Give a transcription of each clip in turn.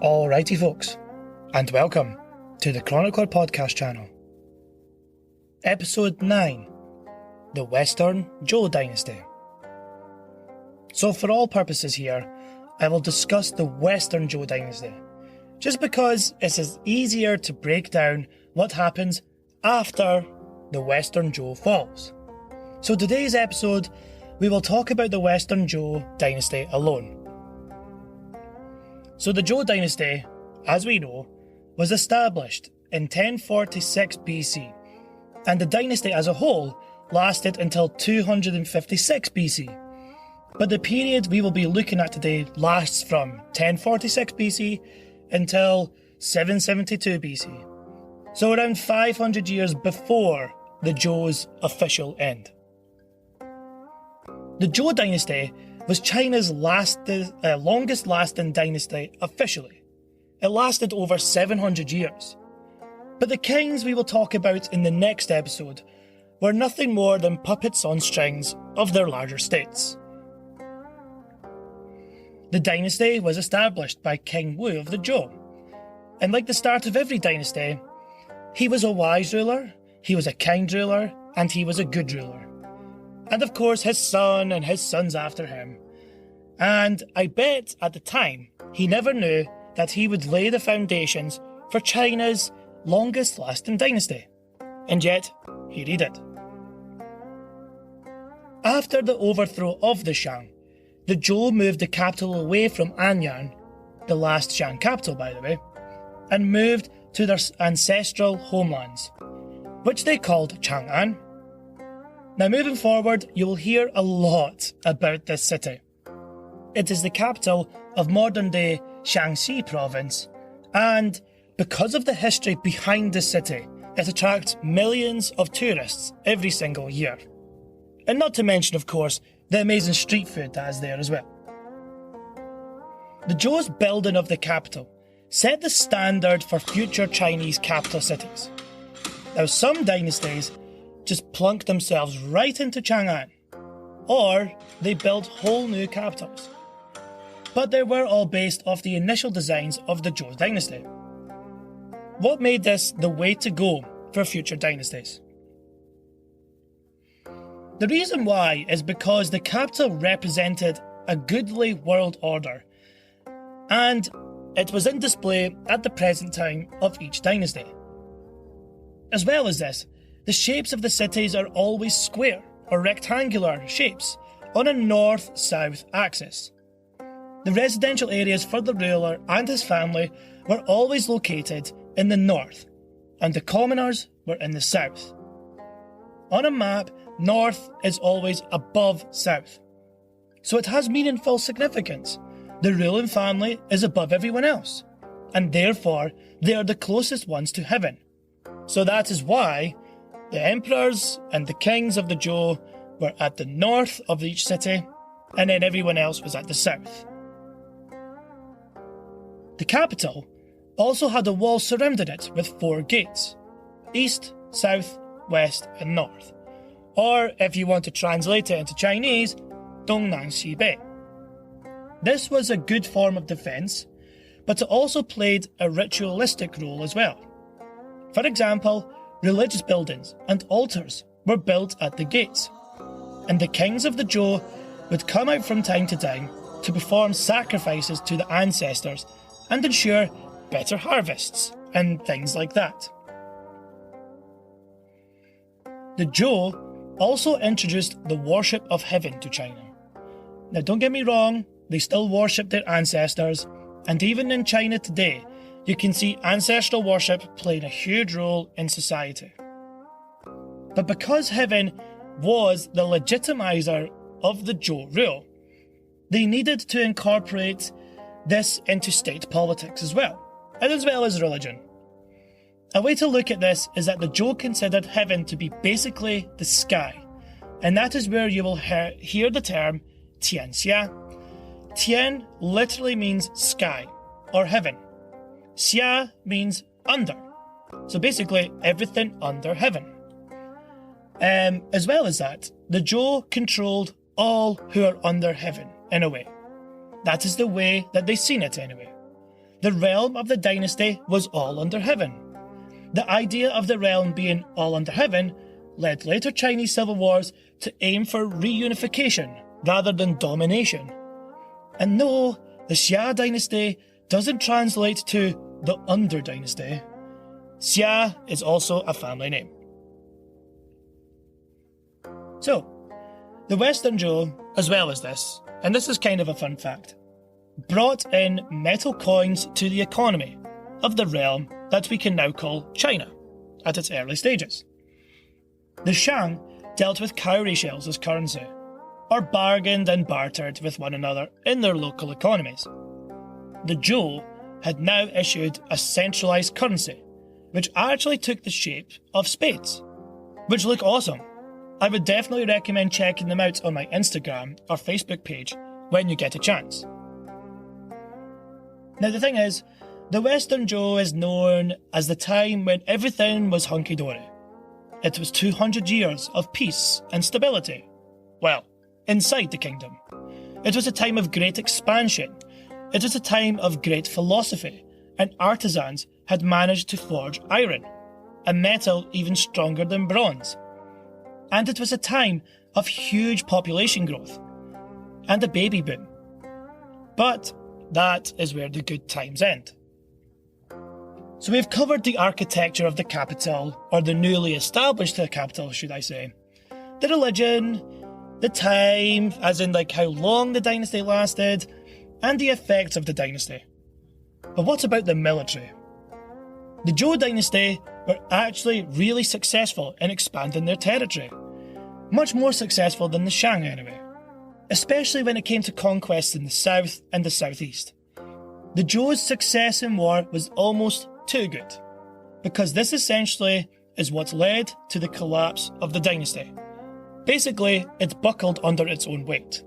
Alrighty folks, and welcome to the Chronicler podcast channel. Episode 9, the Western Zhou dynasty. So for all purposes here, I will discuss the Western Zhou dynasty, just because it is easier to break down what happens after the Western Zhou falls. So today's episode, we will talk about the Western Zhou dynasty alone. So the Zhou dynasty, as we know, was established in 1046 BC, and the dynasty as a whole lasted until 256 BC. But the period we will be looking at today lasts from 1046 BC until 772 BC, so around 500 years before the Zhou's official end. The Zhou dynasty was China's longest lasting dynasty officially. It lasted over 700 years. But the kings we will talk about in the next episode were nothing more than puppets on strings of their larger states. The dynasty was established by King Wu of the Zhou, and like the start of every dynasty, he was a wise ruler, he was a kind ruler, and he was a good ruler. And of course his son and his sons after him. And I bet at the time he never knew that he would lay the foundations for China's longest lasting dynasty. And yet, here he did. After the overthrow of the Shang, the Zhou moved the capital away from Anyang, the last Shang capital by the way, and moved to their ancestral homelands, which they called Chang'an. Now moving forward, you will hear a lot about this city. It is the capital of modern-day Shaanxi province, and because of the history behind the city, it attracts millions of tourists every single year. And not to mention, of course, the amazing street food that is there as well. The Zhou's building of the capital set the standard for future Chinese capital cities. Now some dynasties just plunk themselves right into Chang'an, or they build whole new capitals. But they were all based off the initial designs of the Zhou dynasty. What made this the way to go for future dynasties? The reason why is because the capital represented a goodly world order, and it was in display at the present time of each dynasty. As well as this, the shapes of the cities are always square or rectangular shapes on a north-south axis. The residential areas for the ruler and his family were always located in the north, and the commoners were in the south. On a map, north is always above south, so it has meaningful significance. The ruling family is above everyone else, and therefore they are the closest ones to heaven. So that is why the emperors and the kings of the Zhou were at the north of each city, and then everyone else was at the south. The capital also had a wall surrounding it with 4 gates: east, south, west and north. Or if you want to translate it into Chinese, Dong Nan Xi Bei. This was a good form of defence, but it also played a ritualistic role as well. For example, religious buildings and altars were built at the gates, and the kings of the Zhou would come out from time to time to perform sacrifices to the ancestors and ensure better harvests and things like that. The Zhou also introduced the worship of heaven to China. Now don't get me wrong, they still worship their ancestors, and even in China today, you can see ancestral worship playing a huge role in society. But because heaven was the legitimizer of the Zhou rule, they needed to incorporate this into state politics as well as religion. A way to look at this is that the Zhou considered heaven to be basically the sky, and that is where you will hear the term Tianxia. Tian literally means sky or heaven. Xia means under, so basically everything under heaven. As well as that, the Zhou controlled all who are under heaven in a way. That is the way that they seen it anyway. the realm of the dynasty was all under heaven. The idea of the realm being all under heaven led later Chinese civil wars to aim for reunification rather than domination. And no, the Xia dynasty doesn't translate to the under dynasty. Xia is also a family name. So, the Western Zhou, as well as this, and this is kind of a fun fact, brought in metal coins to the economy of the realm that we can now call China at its early stages. The Shang dealt with cowrie shells as currency, or bargained and bartered with one another in their local economies. The Zhou had now issued a centralised currency, which actually took the shape of spades, which look awesome. I would definitely recommend checking them out on my Instagram or Facebook page when you get a chance. Now the thing is, the Western Zhou is known as the time when everything was hunky-dory. It was 200 years of peace and stability. Well, inside the kingdom. It was a time of great expansion. It was a time of great philosophy, and artisans had managed to forge iron, a metal even stronger than bronze. And it was a time of huge population growth and a baby boom. But that is where the good times end. So we've covered the architecture of the capital, or the newly established capital, should I say. The religion, the time, as in like how long the dynasty lasted, and the effects of the dynasty. But what about the military? The Zhou dynasty were actually really successful in expanding their territory. Much more successful than the Shang anyway. Especially when it came to conquests in the south and the southeast. The Zhou's success in war was almost too good, because this essentially is what led to the collapse of the dynasty. Basically, it buckled under its own weight.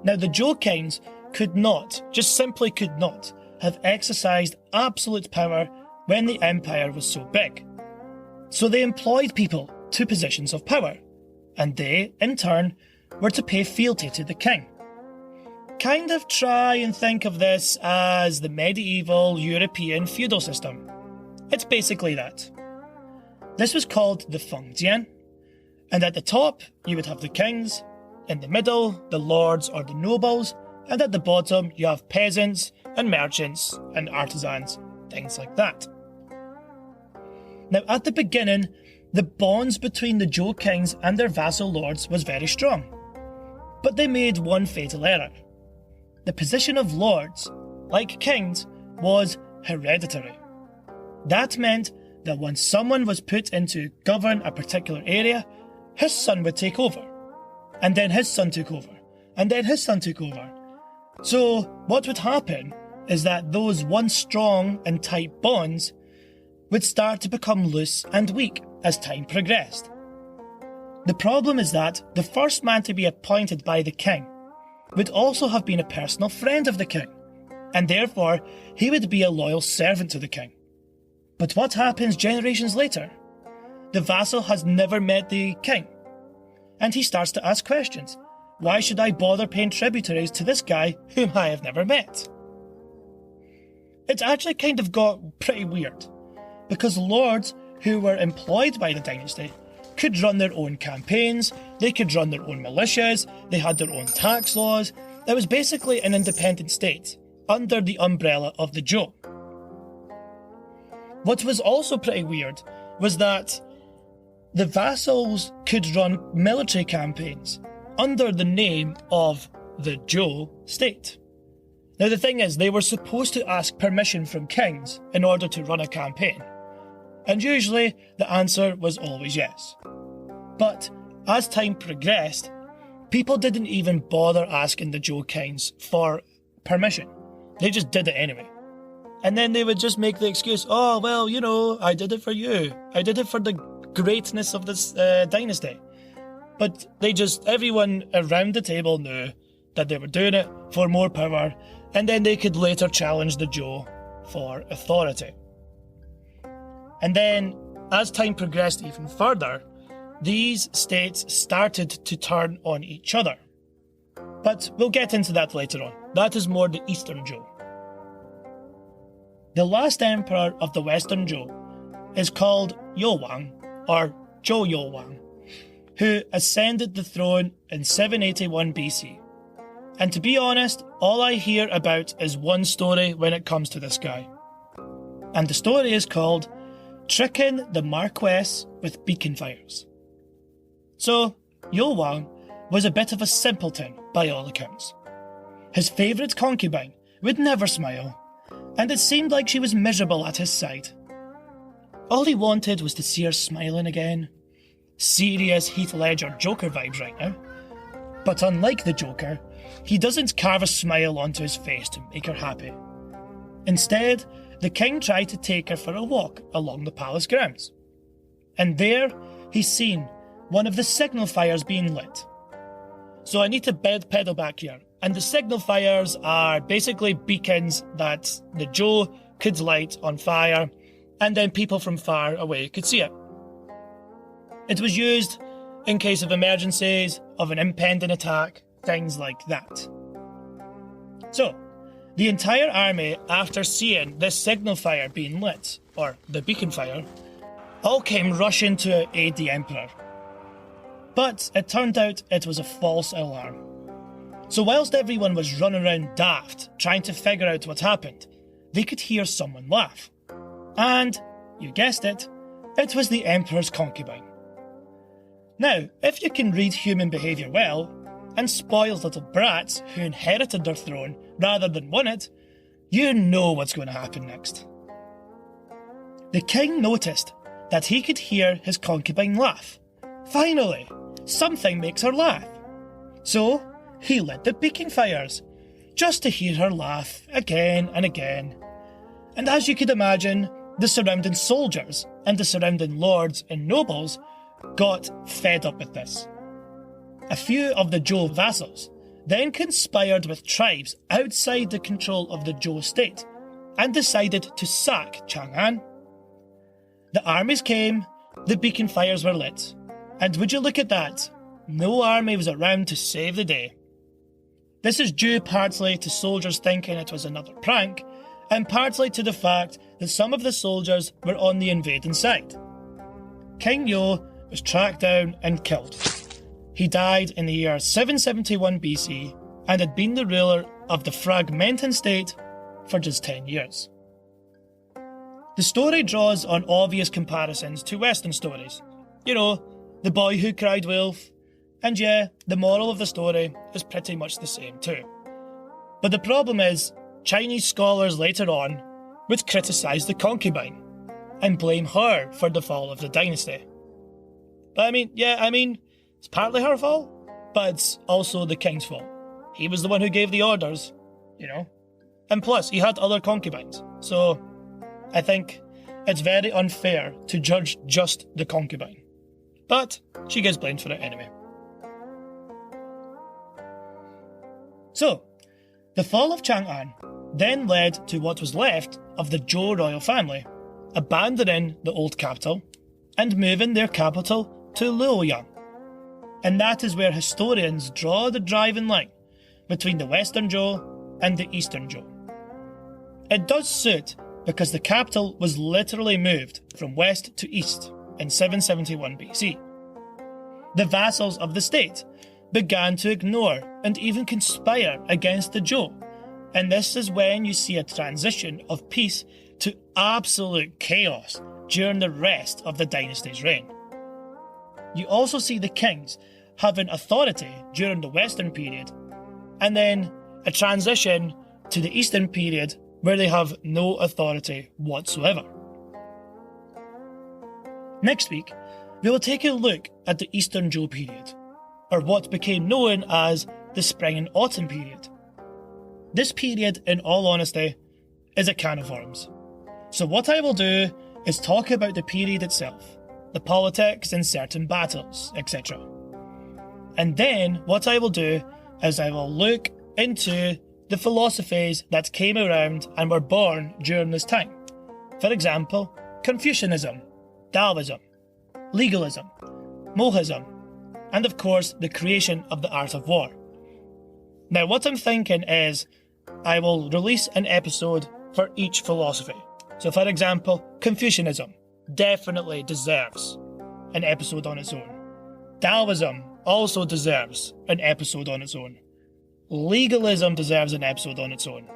Now the Zhou kings could not, just simply could not, have exercised absolute power when the empire was so big. So they employed people to positions of power, and they, in turn, were to pay fealty to the king. Kind of try and think of this as the medieval European feudal system. It's basically that. This was called the Fengjian, and at the top you would have the kings, in the middle the lords or the nobles, and at the bottom you have peasants and merchants and artisans, things like that. Now at the beginning, the bonds between the Zhou kings and their vassal lords was very strong. But they made one fatal error. The position of lords, like kings, was hereditary. That meant that once someone was put in to govern a particular area, his son would take over. And then his son took over. And then his son took over. So what would happen is that those once strong and tight bonds would start to become loose and weak as time progressed. The problem is that the first man to be appointed by the king would also have been a personal friend of the king, and therefore he would be a loyal servant to the king. But what happens generations later? The vassal has never met the king, and he starts to ask questions. Why should I bother paying tributaries to this guy whom I have never met? It actually kind of got pretty weird, because lords who were employed by the dynasty could run their own campaigns, they could run their own militias, they had their own tax laws. It was basically an independent state, under the umbrella of the Zhou. What was also pretty weird was that the vassals could run military campaigns under the name of the Zhou state. Now the thing is, they were supposed to ask permission from kings in order to run a campaign. And usually the answer was always yes. But as time progressed, people didn't even bother asking the Zhou kings for permission. They just did it anyway. And then they would just make the excuse, oh, well, you know, I did it for you. I did it for the greatness of this dynasty. But everyone around the table knew that they were doing it for more power, and then they could later challenge the Zhou for authority. And then, as time progressed even further, these states started to turn on each other. But we'll get into that later on. that is more the Eastern Zhou. The last emperor of the Western Zhou is called Yuwang, or Zhou Yuwang, who ascended the throne in 781 BC. And to be honest, all I hear about is one story when it comes to this guy. And the story is called Tricking the Marquess with Beacon Fires. So, Yuwang was a bit of a simpleton by all accounts. His favourite concubine would never smile, and it seemed like she was miserable at his side. All he wanted was to see her smiling again. Serious Heath Ledger Joker vibes right now. But unlike the Joker, he doesn't carve a smile onto his face to make her happy. Instead, the king tried to take her for a walk along the palace grounds. And there, he's seen one of the signal fires being lit. So I need to pedal back here. And the signal fires are basically beacons that the Zhou could light on fire, and then people from far away could see it. It was used in case of emergencies, of an impending attack, things like that. So, the entire army, after seeing this signal fire being lit, or the beacon fire, all came rushing to aid the emperor. But it turned out it was a false alarm. So whilst everyone was running around daft, trying to figure out what happened, they could hear someone laugh. And, you guessed it, it was the emperor's concubine. Now, if you can read human behaviour well, and spoiled little brats who inherited their throne rather than won it, you know what's going to happen next. The king noticed that he could hear his concubine laugh. Finally, something makes her laugh. So, he lit the beacon fires, just to hear her laugh again and again. And as you could imagine, the surrounding soldiers and the surrounding lords and nobles got fed up with this. A few of the Zhou vassals then conspired with tribes outside the control of the Zhou state and decided to sack Chang'an. The armies came, the beacon fires were lit, and would you look at that, no army was around to save the day. This is due partly to soldiers thinking it was another prank, and partly to the fact that some of the soldiers were on the invading side. King Yu was tracked down and killed. He died in the year 771 BC and had been the ruler of the fragmenting state for just 10 years. The story draws on obvious comparisons to Western stories. You know, the boy who cried wolf, and yeah, the moral of the story is pretty much the same too. But the problem is, Chinese scholars later on would criticise the concubine and blame her for the fall of the dynasty. But I mean, it's partly her fault, but it's also the king's fault. He was the one who gave the orders, you know. And plus, he had other concubines, so I think it's very unfair to judge just the concubine. But she gets blamed for it anyway. So, the fall of Chang'an then led to what was left of the Zhou royal family abandoning the old capital and moving their capital to Luoyang. And that is where historians draw the driving line between the Western Zhou and the Eastern Zhou. It does suit because the capital was literally moved from west to east in 771 BC. The vassals of the state began to ignore and even conspire against the Zhou, and this is when you see a transition of peace to absolute chaos during the rest of the dynasty's reign. You also see the kings having authority during the Western period, and then a transition to the Eastern period where they have no authority whatsoever. Next week, we will take a look at the Eastern Zhou period, or what became known as the Spring and Autumn period. This period, in all honesty, is a can of worms. So what I will do is talk about the period itself, the politics and certain battles, etc. And then what I will do is I will look into the philosophies that came around and were born during this time. For example, Confucianism, Taoism, legalism, Mohism, and of course the creation of the art of war. Now what I'm thinking is, I will release an episode for each philosophy. So for example, Confucianism definitely deserves an episode on its own. Taoism also deserves an episode on its own. Legalism deserves an episode on its own.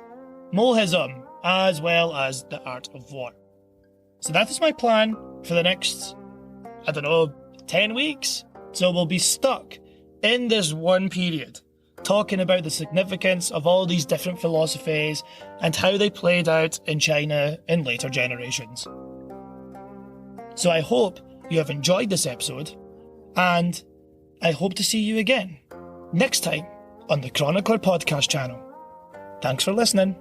Mohism, as well as the art of war. So that is my plan for the next, 10 weeks. So we'll be stuck in this one period, talking about the significance of all these different philosophies and how they played out in China in later generations. So I hope you have enjoyed this episode, and I hope to see you again next time on the Chronicler Podcast channel. Thanks for listening.